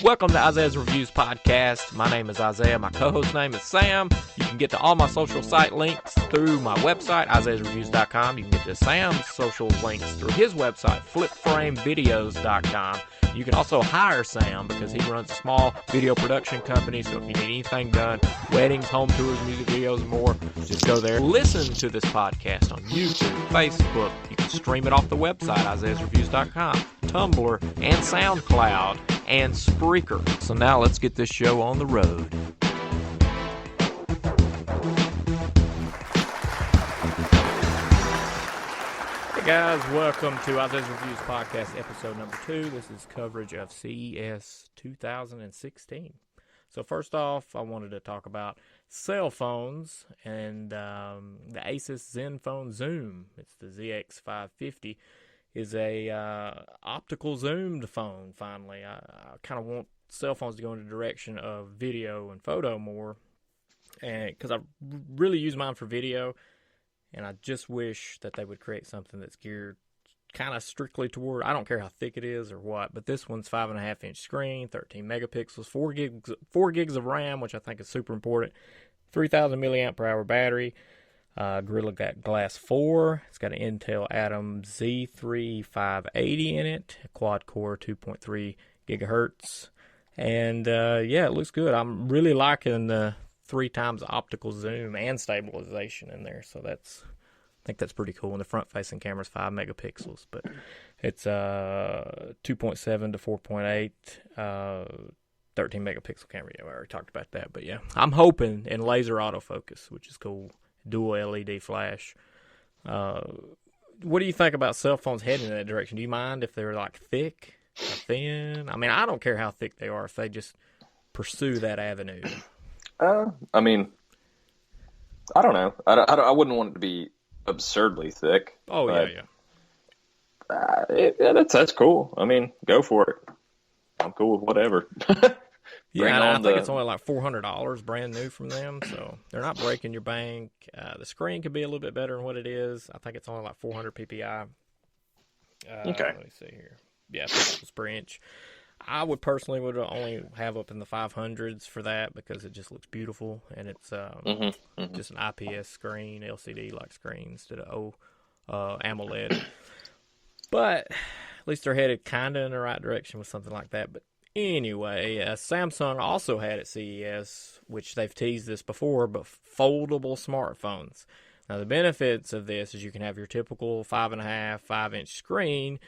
Welcome to Isaiah's Reviews Podcast. My name is Isaiah. My co-host's name is Sam. You can get to all my social site links through my website, isaiahsreviews.com. You can get to Sam's social links through his website, flipframevideos.com. You can also hire Sam because he runs a small video production company, so if you need anything done, weddings, home tours, music videos, and more, just go there. Listen to this podcast on YouTube, Facebook. You can stream it off the website, isaiahsreviews.com, Tumblr, and SoundCloud, and Spreaker. So now let's get this show on the road. Hey guys, welcome to Isaiah's Reviews Podcast, episode number 2. This is coverage of CES 2016. So first off, I wanted to talk about cell phones and the Asus Zenfone Zoom. It's the ZX550. Is a optical zoomed phone, finally. I kind of want cell phones to go in the direction of video and photo more, and because I really use mine for video, and I just wish that they would create something that's geared kind of strictly toward, I don't care how thick it is or what, but this one's 5.5-inch screen, 13 megapixels, 4 gigs of RAM, which I think is super important, 3,000 milliamp per hour battery, Gorilla Glass 4. It's got an Intel Atom Z3 580 in it, quad core 2.3 gigahertz, and yeah, it looks good. I'm really liking the 3 times optical zoom and stabilization in there, so I think that's pretty cool. And the front-facing camera is 5 megapixels, but it's 2.7 to 4.8, 13 megapixel camera. Yeah, I already talked about that, but yeah, I'm hoping in laser autofocus, which is cool. Dual LED flash. What do you think about cell phones heading in that direction? Do you mind if they're like thick or thin? I mean, I don't care how thick they are if they just pursue that avenue. I mean, I don't know. I wouldn't want it to be absurdly thick. Oh, but, yeah. That's cool. I mean, go for it. I'm cool with whatever. Yeah, I think it's only like $400 brand new from them, so they're not breaking your bank. The screen could be a little bit better than what it is. I think it's only like 400 ppi. Okay. Let me see here. Yeah, pixels per inch. I would personally only have up in the 500s for that because it just looks beautiful, and it's just an IPS screen, LCD-like screen instead of AMOLED. But at least they're headed kind of in the right direction with something like that. But anyway, Samsung also had at CES, which they've teased this before, but foldable smartphones. Now, the benefits of this is you can have your typical 5.5-inch screen.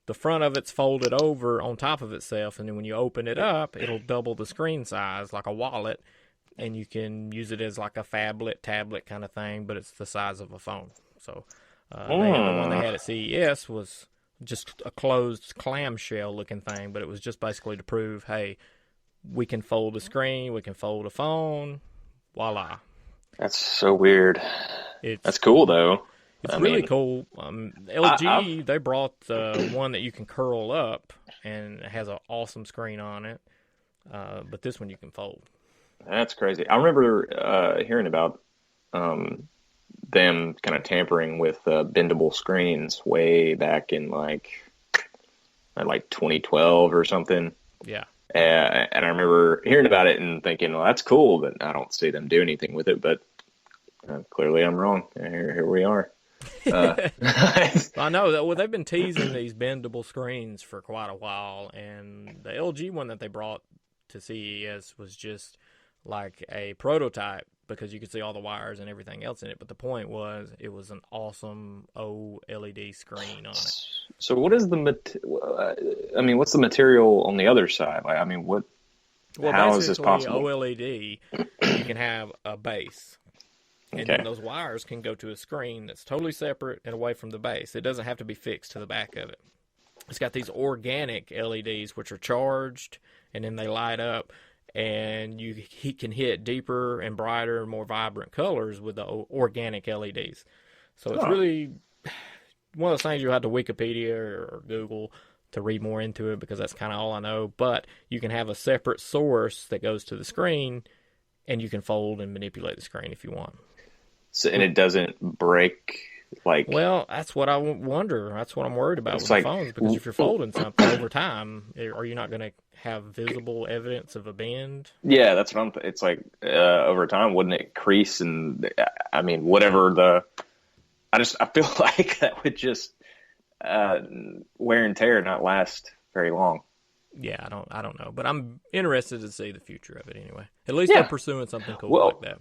The front of it's folded over on top of itself, and then when you open it up, it'll double the screen size like a wallet, and you can use it as like a phablet, tablet kind of thing, but it's the size of a phone. So the one they had at CES was just a closed clamshell looking thing, but it was just basically to prove, hey, we can fold a screen, we can fold a phone, voila. That's so weird. That's cool though. It's really cool. LG, they brought one that you can curl up and it has an awesome screen on it, but this one you can fold. That's crazy. I remember hearing about them kind of tampering with bendable screens way back in like 2012 or something. Yeah. And I remember hearing about it and thinking, well, that's cool, but I don't see them do anything with it. But clearly I'm wrong. Here we are. I know that. Well, they've been teasing these bendable screens for quite a while, and the LG one that they brought to CES was just like a prototype because you could see all the wires and everything else in it. But the point was, it was an awesome OLED screen on it. So, what is what's the material on the other side? Like, I mean, how is this possible? OLED, you can have a base. And then those wires can go to a screen that's totally separate and away from the base. It doesn't have to be fixed to the back of it. It's got these organic LEDs, which are charged, and then they light up, and he can hit deeper and brighter and more vibrant colors with the organic LEDs. So it's really one of those things you have to Wikipedia or Google to read more into it because that's kind of all I know. But you can have a separate source that goes to the screen, and you can fold and manipulate the screen if you want. So, and it doesn't break Like, Well, that's what I wonder. That's what I'm worried about it's with the like, phones, because if you're folding something over time, are you not going to have visible evidence of a bend? yeah, that's what it's like, over time, wouldn't it crease? And I mean, whatever I feel like that would just, uh, wear and tear, not last very long. Yeah, I don't know, but I'm interested to see the future of it anyway. At least they're Yeah. pursuing something cool like Well, that.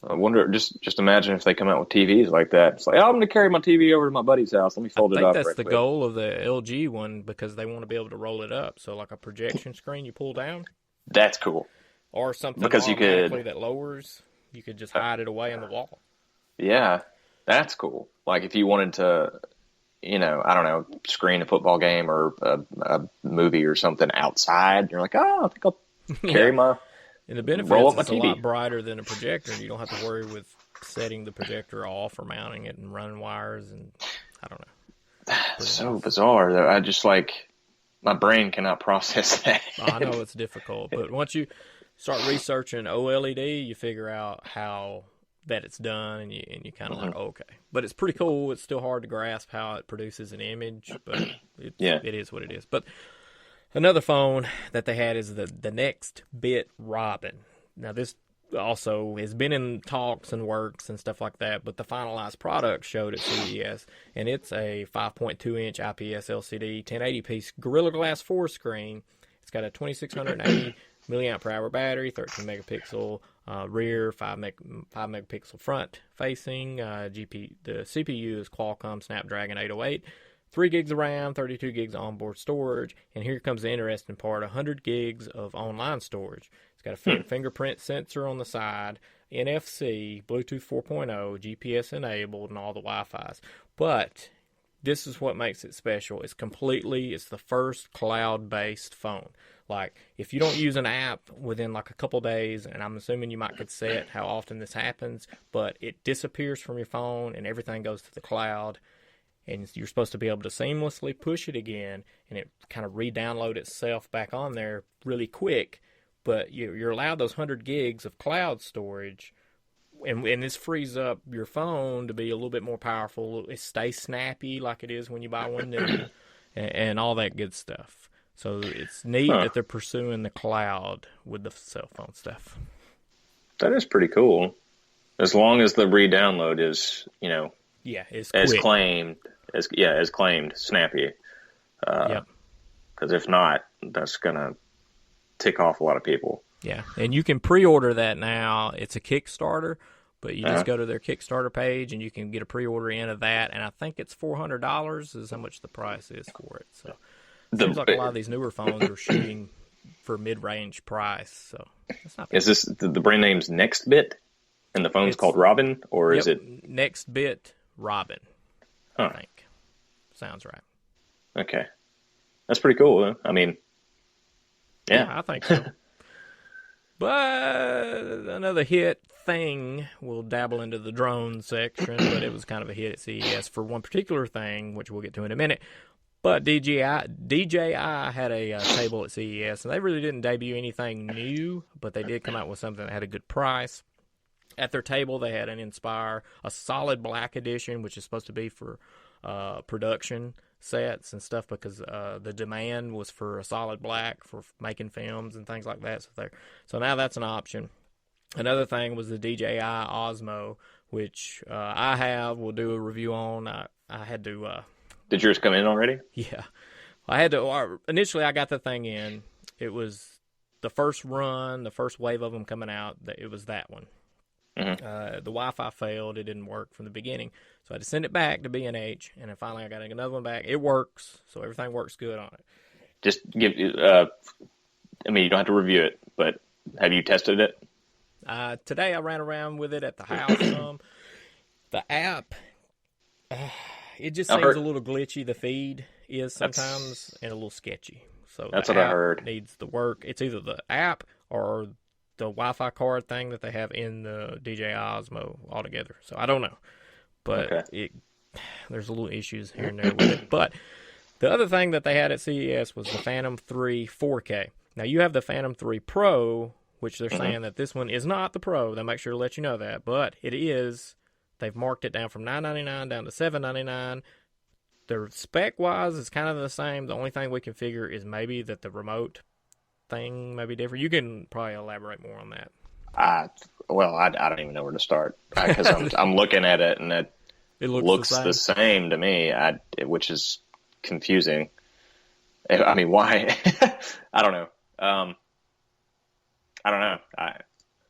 I wonder, just imagine if they come out with TVs like that. It's like, oh, I'm going to carry my TV over to my buddy's house. Let me I fold it think up that's right the quick. goal of the LG one, because they want to be able to roll it up. So like a projection screen you pull down, That's cool or something because you automatically could, that lowers, you could just uh, hide it away in the wall. yeah, that's cool. Like if you wanted to, I don't know, screen a football game or a movie or something outside, you're like, oh, I think I'll Yeah. carry my, And the roll benefits, up my it's a lot TV. brighter than a projector. You don't have to worry with setting the projector off or mounting it and running wires, and I don't know. Pretty So nice. bizarre though. I just like my brain cannot process that. I know it's difficult, but once you start researching OLED, you figure out how that it's done, and you kind of like, Mhm. oh, okay. But it's pretty cool. It's still hard to grasp how it produces an image, but Yeah. it is what it is. But another phone that they had is the Next Bit Robin. Now this also has been in talks and works and stuff like that, but the finalized product showed at CES, and it's a 5.2-inch IPS LCD 1080p Gorilla Glass 4 screen. It's got a 2680 milliamp per hour battery, 13 megapixel rear, 5 megapixel front facing. The CPU is Qualcomm Snapdragon 808. 3 gigs of RAM, 32 gigs of onboard storage, and here comes the interesting part, 100 gigs of online storage. It's got a fingerprint sensor on the side, NFC, Bluetooth 4.0, GPS enabled, and all the Wi-Fi's. But this is what makes it special. It's the first cloud-based phone. Like, if you don't use an app within like a couple days, and I'm assuming you might could set how often this happens, but it disappears from your phone and everything goes to the cloud, and you're supposed to be able to seamlessly push it again, and it kind of re-download itself back on there really quick. But you're allowed those 100 gigs of cloud storage, and this frees up your phone to be a little bit more powerful. It stays snappy like it is when you buy one new, and all that good stuff. So it's neat Huh. that they're pursuing the cloud with the cell phone stuff. That is pretty cool. As long as the re-download is, Yeah, it's as quick. claimed, as claimed, snappy. Yep. Because if not, that's gonna tick off a lot of people. Yeah, and you can pre-order that now. It's a Kickstarter, but you just Uh, go to their Kickstarter page and you can get a pre-order in of that. And I think it's $400 is how much the price is for it. So it seems like a lot of the these newer phones are shooting for mid-range price. So that's not bad. is this the brand name's NextBit, and the phone's It's called Robin, or is Yep, it? Next Bit Robin, I Huh. think. Sounds right. Okay, that's pretty cool. Huh? I mean, Yeah, yeah. I think so. But another hit thing, we'll dabble into the drone section, but it was kind of a hit at CES for one particular thing, which we'll get to in a minute. But DJI had a table at CES, and they really didn't debut anything new, but they did come out with something that had a good price. At their table, they had an Inspire, a solid black edition, which is supposed to be for production sets and stuff, because the demand was for a solid black for making films and things like that. So now that's an option. Another thing was the DJI Osmo, which we'll do a review on. I had to, Did yours come in already? yeah, I had to. Initially, I got the thing in. It was the first run, the first wave of them coming out. It was that one. Mm-hmm. The Wi-Fi failed. It didn't work from the beginning. So I had to send it back to B&H, and then finally I got another one back. It works, so everything works good on it. Just give. I mean, you don't have to review it, but have you tested it? Today I ran around with it at the house some. The app, it just I seems heard a little glitchy. The feed is sometimes, and a little sketchy. So that's the what I app heard. needs the work. It's either the app or the Wi-Fi card thing that they have in the DJI Osmo altogether. So I don't know. But Okay. there's a little issues here and there with it. But the other thing that they had at CES was the Phantom 3 4K. Now, you have the Phantom 3 Pro, which they're saying that this one is not the Pro. They make sure to let you know that. But it is They've marked it down from $9.99 down to $7.99. The spec-wise is kind of the same. The only thing we can figure is maybe that the remote thing may be different. You can probably elaborate more on that. I don't even know where to start because I'm looking at it and it looks the same to me, which is confusing. I mean, why? I don't know. I don't know.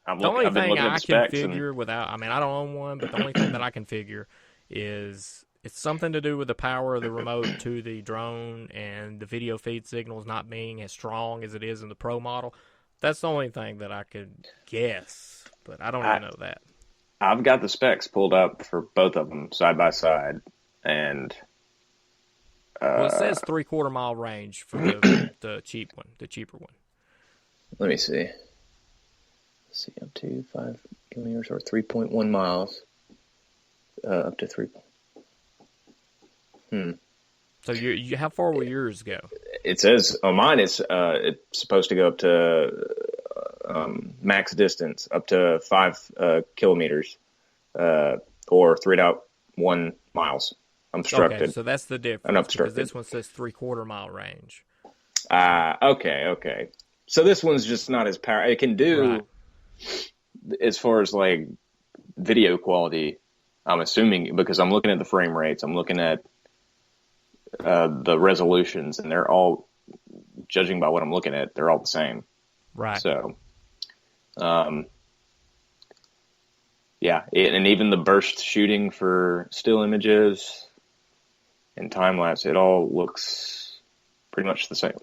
I've been looking at the specs. I don't own one, but the only thing that I can figure is it's something to do with the power of the remote to the drone and the video feed signals not being as strong as it is in the Pro model. That's the only thing that I could guess, but I don't even know that. I've got the specs pulled up for both of them side by side, and well, it says 3/4 mile range for the cheaper one. Let me see. Let's see, up to 5 kilometers or 3.1 miles, up to 3. So how far will yours go? It says on mine it's supposed to go up to max distance up to 5 kilometers or 3.1 miles. Obstructed. Okay, so that's the difference. Unobstructed. Because this one says 3/4 mile range. Okay. So this one's just not as powerful. It can do as far as like video quality. I'm assuming because I'm looking at the frame rates. I'm looking at the resolutions, and they're all, judging by what I'm looking at, they're all the same. Right. So, yeah, and even the burst shooting for still images and time lapse, it all looks pretty much the same.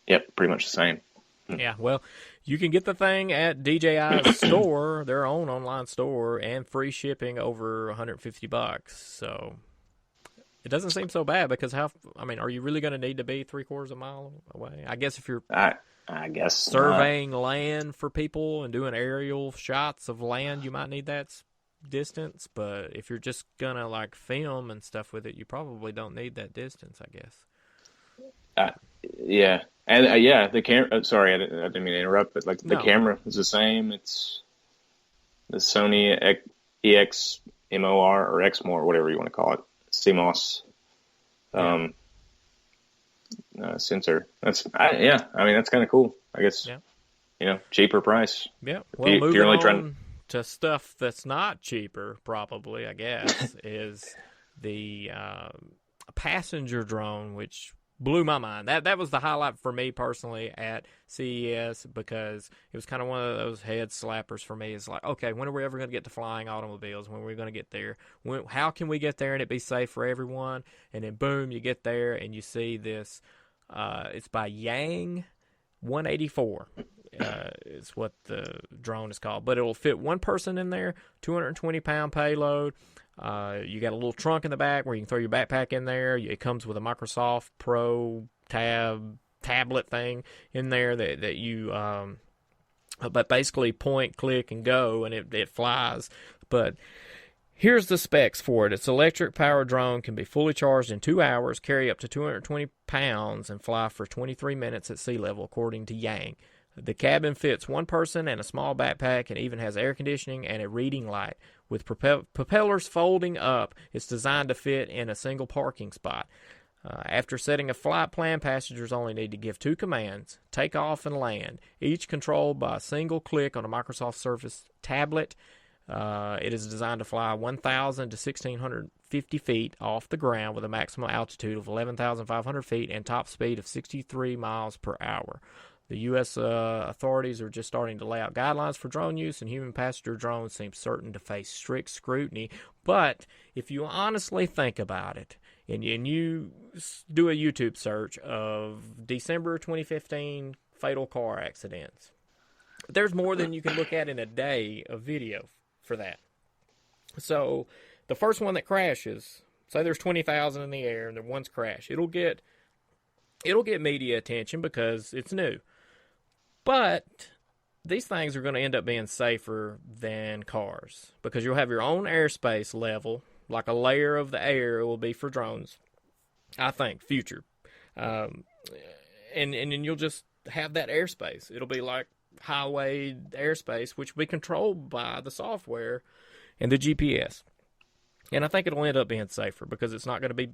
Yep, pretty much the same. Yeah, well, you can get the thing at DJI's store, their own online store, and free shipping over $150. So it doesn't seem so bad because are you really going to need to be 3/4 mile away? I guess if you're I guess surveying land for people and doing aerial shots of land, you might need that distance. But if you're just going to like film and stuff with it, you probably don't need that distance, I guess. Yeah. And the camera. Sorry, I didn't mean to interrupt, but like the camera is the same. It's the Sony EXMOR or XMOR, whatever you want to call it, CMOS sensor. That's that's kind of cool. I guess. Yeah. Cheaper price. Yeah. Well, moving on to stuff that's not cheaper, probably I guess, is the passenger drone, which blew my mind. That was the highlight for me personally at CES because it was kind of one of those head slappers for me. It's like, okay, when are we ever going to get to flying automobiles? When are we going to get there? How can we get there and it be safe for everyone? And then boom, you get there and you see this. It's by Yang 184. Is what the drone is called. But it will fit one person in there, 220-pound payload. You got a little trunk in the back where you can throw your backpack in there. It comes with a Microsoft Pro tablet thing in there that you but basically point, click, and go, and it flies. But here's the specs for it. It's electric power drone, can be fully charged in 2 hours, carry up to 220 pounds, and fly for 23 minutes at sea level, according to Yang. The cabin fits one person and a small backpack and even has air conditioning and a reading light. With propellers folding up, it's designed to fit in a single parking spot. After setting a flight plan, passengers only need to give 2 commands, take off and land, each controlled by a single click on a Microsoft Surface tablet. It is designed to fly 1,000 to 1,650 feet off the ground with a maximum altitude of 11,500 feet and top speed of 63 miles per hour. The U.S. authorities are just starting to lay out guidelines for drone use, and human passenger drones seem certain to face strict scrutiny. But if you honestly think about it, and you do a YouTube search of December 2015 fatal car accidents, there's more than you can look at in a day of video for that. So the first one that crashes, say there's 20,000 in the air and the one's crash, it'll get media attention because it's new. But these things are going to end up being safer than cars because you'll have your own airspace level, like a layer of the air will be for drones, I think, future. And then you'll just have that airspace. It'll be like highway airspace, which will be controlled by the software and the GPS. And I think it'll end up being safer because it's not going to be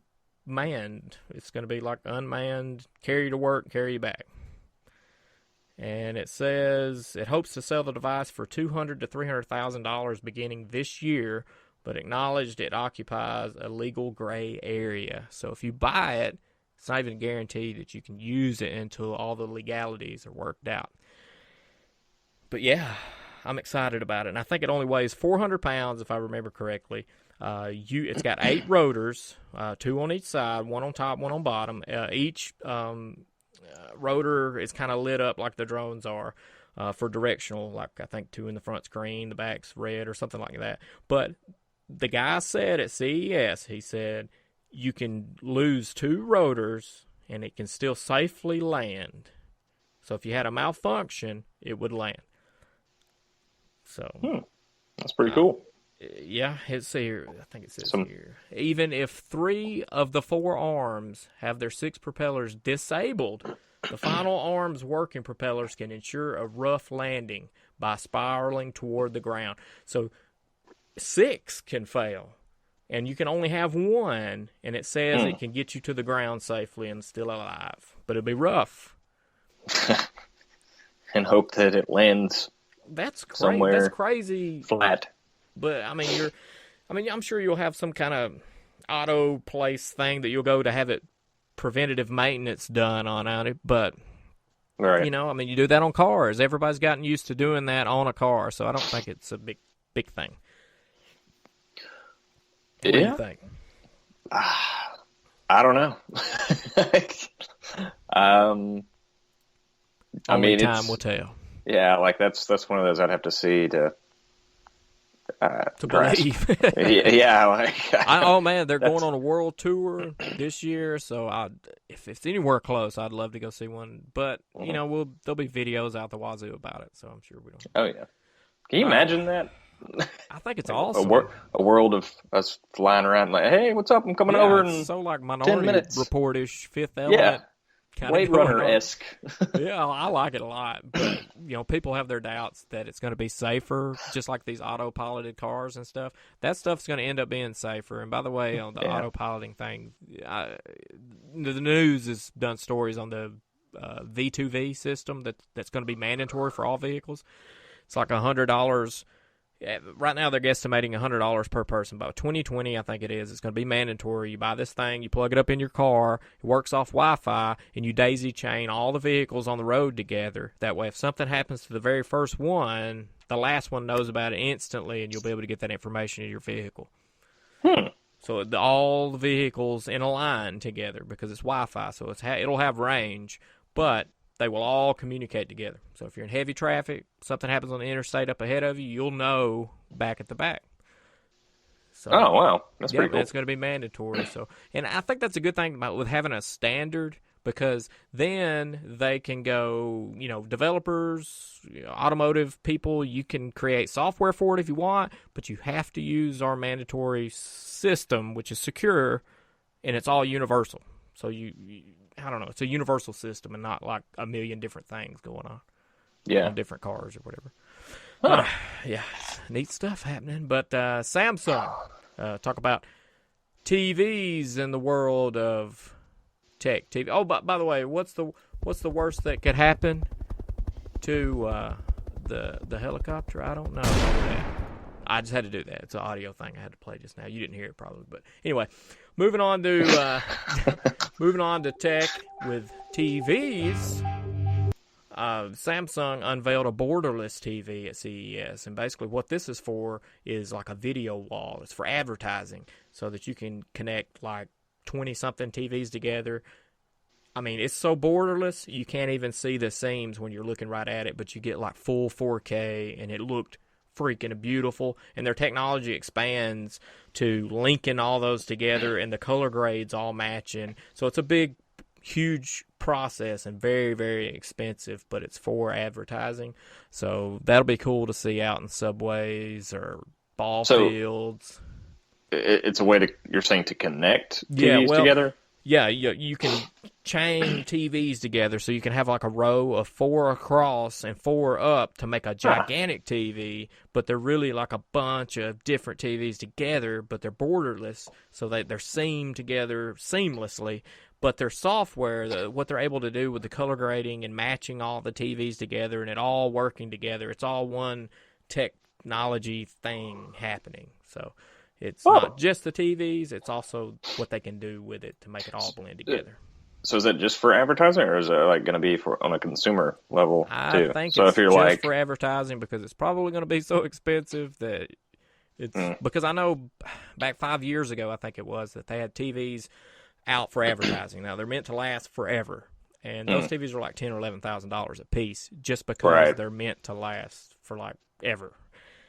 manned. It's going to be like unmanned, carry you to work, carry you back. And it says it hopes to sell the device for $200,000 to $300,000 beginning this year, but acknowledged it occupies a legal gray area. So if you buy it, it's not even guaranteed that you can use it until all the legalities are worked out. But yeah, I'm excited about it. And I think it only weighs 400 pounds, if I remember correctly. It's got 8 rotors, 2 on each side, 1 on top, 1 on bottom. Each rotor is kind of lit up like the drones are for directional, like I think 2 in the front screen, the back's red or something like that. But the guy said at CES, he said, you can lose 2 rotors and it can still safely land. So if you had a malfunction, it would land. So that's pretty cool. Yeah, it's here. I think it says here. Even if 3 of the 4 arms have their 6 propellers disabled, the final arm's working propellers can ensure a rough landing by spiraling toward the ground. So 6 can fail, and you can only have 1, and it says it can get you to the ground safely and still alive. But it'll be rough. And hope that it lands somewhere that's crazy. Flat. But I'm sure you'll have some kind of auto place thing that you'll go to have it preventative maintenance done on it. But right. You do that on cars. Everybody's gotten used to doing that on a car, so I don't think it's a big thing. What do you think? I don't know. Only time will tell. Yeah, like that's one of those I'd have to see to believe. Yeah, like oh man, they're going on a world tour this year, so if it's anywhere close, I'd love to go see one. But there'll be videos out the wazoo about it, so I'm sure we don't. Oh yeah, can you imagine that? I think it's awesome. A world of us flying around like, hey, what's up? I'm coming over in so like 10 Minority minutes. Report-ish, Fifth Element. Yeah. Blade Runner-esque. Yeah, I like it a lot. But, people have their doubts that it's going to be safer, just like these auto-piloted cars and stuff. That stuff's going to end up being safer. And by the way, on the auto-piloting thing, the news has done stories on the V2V system that's going to be mandatory for all vehicles. It's like $100. Right now, they're guesstimating $100 per person. By 2020, I think it is. It's going to be mandatory. You buy this thing, you plug it up in your car, it works off Wi-Fi, and you daisy chain all the vehicles on the road together. That way, if something happens to the very first one, the last one knows about it instantly, and you'll be able to get that information in your vehicle. So all the vehicles in a line together because it's Wi-Fi, so it'll have range, but they will all communicate together. So if you're in heavy traffic, something happens on the interstate up ahead of you, you'll know back at the back. So, oh, wow. That's pretty cool. That's going to be mandatory. And I think that's a good thing with having a standard, because then they can go, developers, automotive people, you can create software for it if you want, but you have to use our mandatory system, which is secure, and it's all universal. So I don't know. It's a universal system and not like a million different things going on. Yeah. On different cars or whatever. Huh. Yeah. Neat stuff happening. But Samsung, talk about TVs in the world of tech. TV. Oh, by the way, what's the worst that could happen to the helicopter? I don't know. I just had to do that. It's an audio thing I had to play just now. You didn't hear it probably, but anyway, moving on to tech with TVs. Samsung unveiled a borderless TV at CES, and basically what this is for is like a video wall. It's for advertising, so that you can connect like 20-something TVs together. I mean, it's so borderless, you can't even see the seams when you're looking right at it, but you get like full 4K, and it looked freaking beautiful. And their technology expands to linking all those together, and the color grades all matching. So it's a big, huge process and very, very expensive, but it's for advertising. So that'll be cool to see out in subways or ball fields. It's a way you're saying to connect TVs together? Yeah, you can chain TVs together so you can have like a row of 4 across and 4 up to make a gigantic TV, but they're really like a bunch of different TVs together, but they're borderless, so they're seamed together seamlessly. But their software, what they're able to do with the color grading and matching all the TVs together and it all working together, it's all one technology thing happening. So it's not just the TVs, it's also what they can do with it to make it all blend together. So is it just for advertising, or is it like going to be for on a consumer level too? I think so it's if you're just like for advertising because it's probably going to be so expensive that it's because I know back 5 years ago, I think it was, that they had TVs out for advertising. Now they're meant to last forever, and those TVs are like $10,000 or $11,000 a piece, just because they're meant to last for like ever.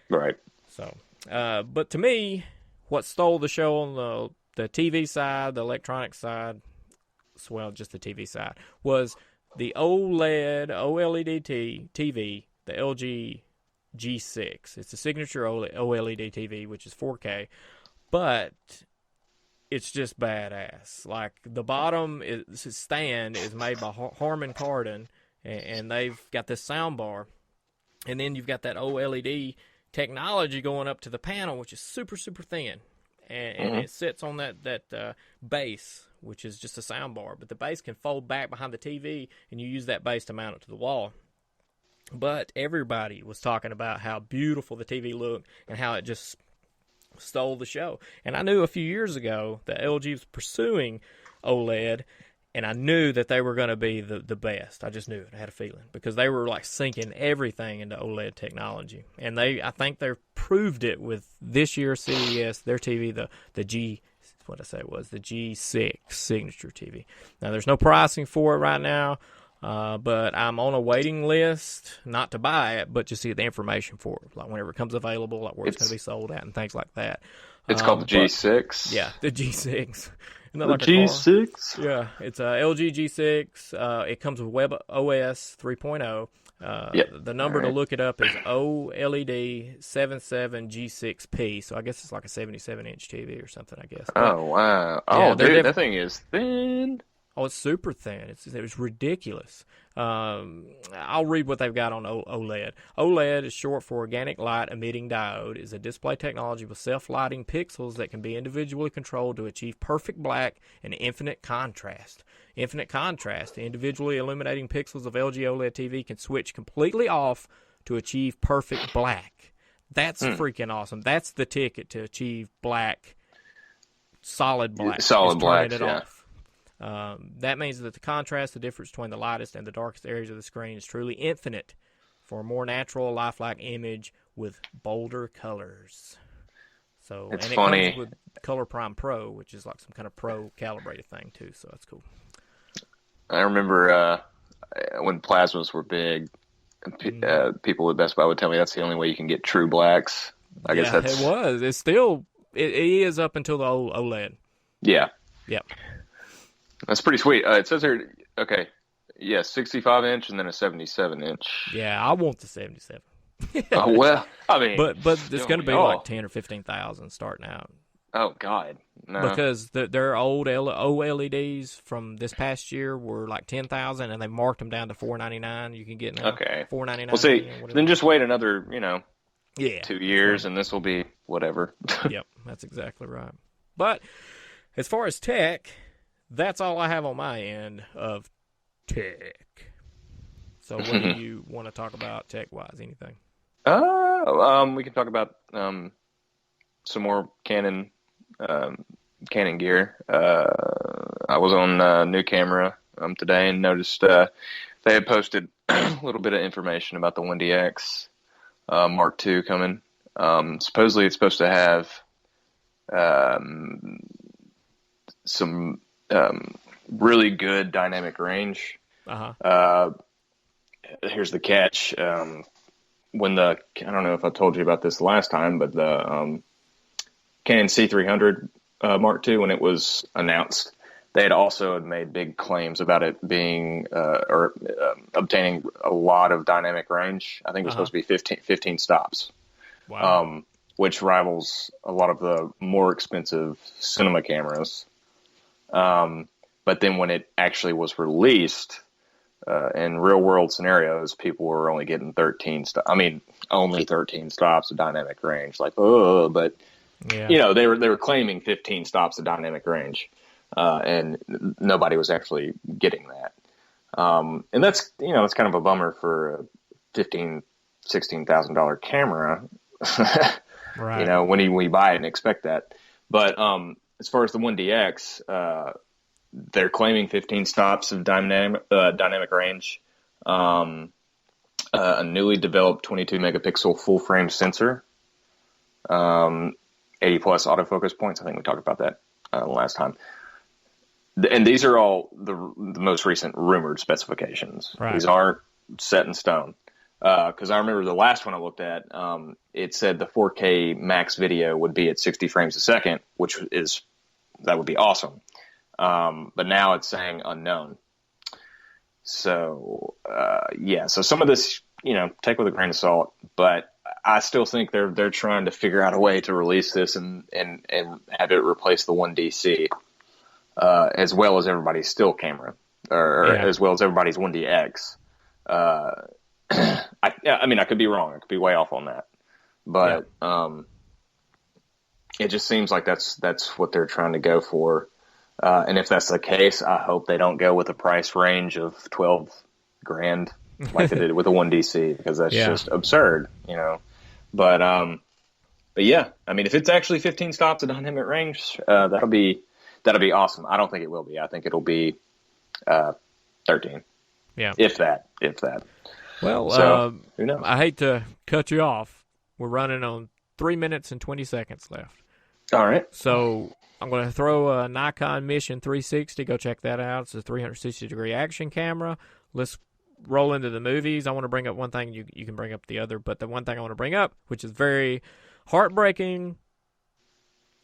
Right. So, but to me, what stole the show on the TV side, the electronic side, well, just the TV side, was the OLED TV, the LG G6. It's a signature OLED TV, which is 4K, but it's just badass. Like, the bottom stand is made by Harman Kardon, and they've got this sound bar, and then you've got that OLED technology going up to the panel, which is super, super thin, and it sits on that base, which is just a sound bar, but the base can fold back behind the TV, and you use that base to mount it to the wall. But everybody was talking about how beautiful the TV looked and how it just stole the show. And I knew a few years ago that LG was pursuing OLED, and I knew that they were going to be the best. I just knew it. I had a feeling, because they were like sinking everything into OLED technology. And I think they've proved it with this year's CES, their TV, the G6 signature TV. Now, there's no pricing for it right now, but I'm on a waiting list, not to buy it, but just to get the information for it, like whenever it comes available, like where it's going to be sold at and things like that. It's called the G6? Yeah, the G6. The like G6? Yeah, it's a LG G6. It comes with WebOS 3.0. The number to look it up is OLED 77G6P. So I guess it's like a 77-inch TV or something, I guess. But, oh, wow. Oh, dude, that thing is thin. Oh, it's super thin. It was ridiculous. I'll read what they've got on OLED. OLED is short for Organic Light Emitting Diode. Is a display technology with self-lighting pixels that can be individually controlled to achieve perfect black and infinite contrast. Infinite contrast. The individually illuminating pixels of LG OLED TV can switch completely off to achieve perfect black. That's freaking awesome. That's the ticket to achieve black, solid black. Solid black, yeah. Off. That means that the contrast, the difference between the lightest and the darkest areas of the screen, is truly infinite for a more natural, lifelike image with bolder colors. So, it's and funny. It comes with Color Prime Pro, which is like some kind of pro calibrated thing too. So that's cool. I remember when plasmas were big, people at Best Buy would tell me that's the only way you can get true blacks. I guess that's it was. It's still it is up until the old OLED. Yeah. Yep. That's pretty sweet. It says here, okay, 65-inch and then a 77-inch. Yeah, I want the 77. Oh, well, I mean, but it's going to be like 10 or 15,000 starting out. Oh God, no. Because their old OLEDs from this past year were like 10,000, and they marked them down to $499. You can get now $499. Well, see, then just wait another, 2 years, and this will be whatever. Yep, that's exactly right. But as far as tech, that's all I have on my end of tech. So what do you want to talk about tech-wise? Anything? We can talk about some more Canon gear. I was on New Camera today and noticed they had posted a little bit of information about the 1DX Mark II coming. Supposedly it's supposed to have some really good dynamic range. Here's the catch. I don't know if I told you about this last time, but the Canon C300 Mark II, when it was announced, they had also made big claims about it being obtaining a lot of dynamic range. I think it was supposed to be 15 stops. Wow. Which rivals a lot of the more expensive cinema cameras. But then when it actually was released, in real world scenarios, people were only getting only 13 stops of dynamic range. Like, oh, but Yeah. they were claiming 15 stops of dynamic range, and nobody was actually getting that. And that's kind of a bummer for a $16,000 camera. Right. When you buy it and expect that. But as far as the 1DX, they're claiming 15 stops of dynamic range, a newly developed 22 megapixel full frame sensor, 80 plus autofocus points. I think we talked about that last time. And these are all the most recent rumored specifications. Right. These aren't set in stone. Because I remember the last one I looked at, it said the 4K max video would be at 60 frames a second, that would be awesome. But now it's saying unknown. So, so some of this, take with a grain of salt, but I still think they're trying to figure out a way to release this and have it replace the 1DC, as well as everybody's still camera, or as well as everybody's 1DX. I could be wrong. I could be way off on that, but, it just seems like that's what they're trying to go for. And if that's the case, I hope they don't go with a price range of $12,000 like they did with the 1DC, because that's just absurd, But yeah, if it's actually 15 stops at dynamic range, that'll be awesome. I don't think it will be. I think it'll be 13. Yeah. If that. Well, so, who knows? I hate to cut you off. We're running on 3 minutes and 20 seconds left. All right. So I'm going to throw a Nikon Mission 360. Go check that out. It's a 360-degree action camera. Let's roll into the movies. I want to bring up one thing. You can bring up the other. But the one thing I want to bring up, which is very heartbreaking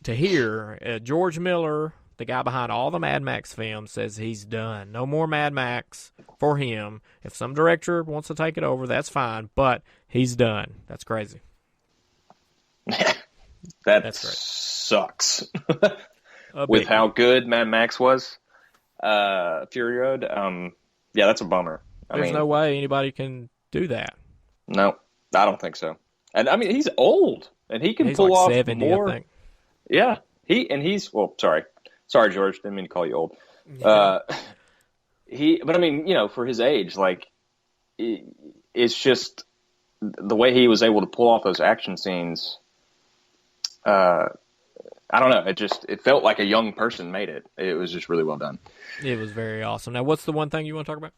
to hear, George Miller, the guy behind all the Mad Max films, says he's done. No more Mad Max for him. If some director wants to take it over, that's fine. But he's done. That's crazy. That sucks. With how good Mad Max was, Fury Road, that's a bummer. There's no way anybody can do that. No, I don't think so. And he's old, and he can pull like off 70, more. I think. Yeah, sorry, George, didn't mean to call you old. Yeah. For his age, it's just the way he was able to pull off those action scenes. I don't know. It felt like a young person made it. It was just really well done. It was very awesome. Now, what's the one thing you want to talk about?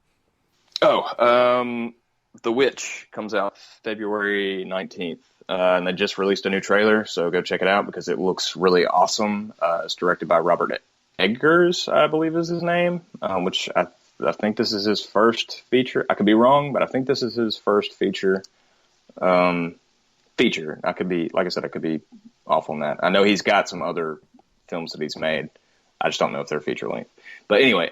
The Witch comes out February 19th. And they just released a new trailer, so go check it out because it looks really awesome. It's directed by Robert Eggers, I believe is his name, which I think this is his first feature. I could be wrong, but I think this is his first feature. I could be, like I said, I could be off on that. I know he's got some other films that he's made. I just don't know if they're feature length. But anyway,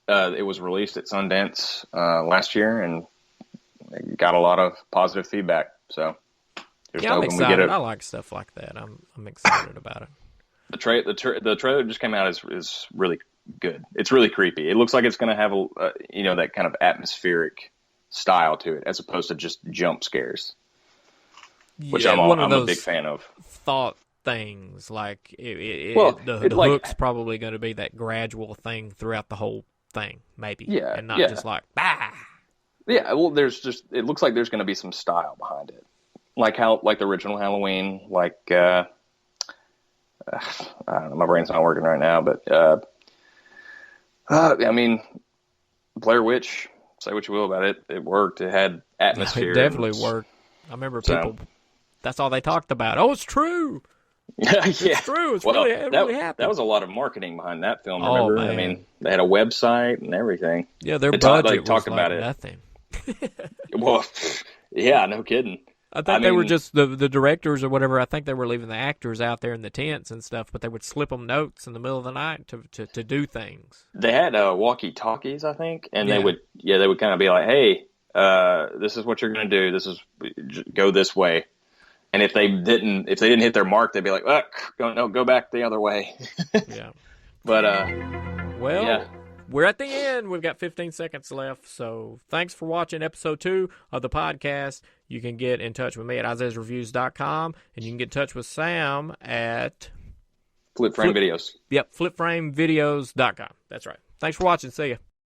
it was released at Sundance last year and got a lot of positive feedback. So I'm excited. I like stuff like that. I'm excited about it. The trailer just came out is really good. It's really creepy. It looks like it's going to have that kind of atmospheric style to it, as opposed to just jump scares, which I'm a big fan of. Thought things like the hook's probably going to be that gradual thing throughout the whole thing, maybe, and not just like bah. Yeah, well, it looks like there's going to be some style behind it, like the original Halloween, I don't know, my brain's not working right now, but Blair Witch. Say what you will about it, it worked. It had atmosphere. It definitely worked. I remember people. That's all they talked about. Oh, it's true. It's true. It's really happened. That was a lot of marketing behind that film. Remember? Man. They had a website and everything. Yeah, their budget was about it. Nothing. Well, yeah, no kidding. I think they were just the directors or whatever. I think they were leaving the actors out there in the tents and stuff, but they would slip them notes in the middle of the night to do things. They had walkie-talkies, I think, and they would kind of be like, "Hey, this is what you're going to do. Go this way." And if they didn't hit their mark, they'd be like, "Go back the other way." Yeah. But Well, yeah. we're at the end. We've got 15 seconds left. So thanks for watching episode 2 of the podcast. You can get in touch with me at Isaiah'sReviews.com, and you can get in touch with Sam at Flip Frame Videos. Yep, FlipFrameVideos.com. That's right. Thanks for watching. See ya.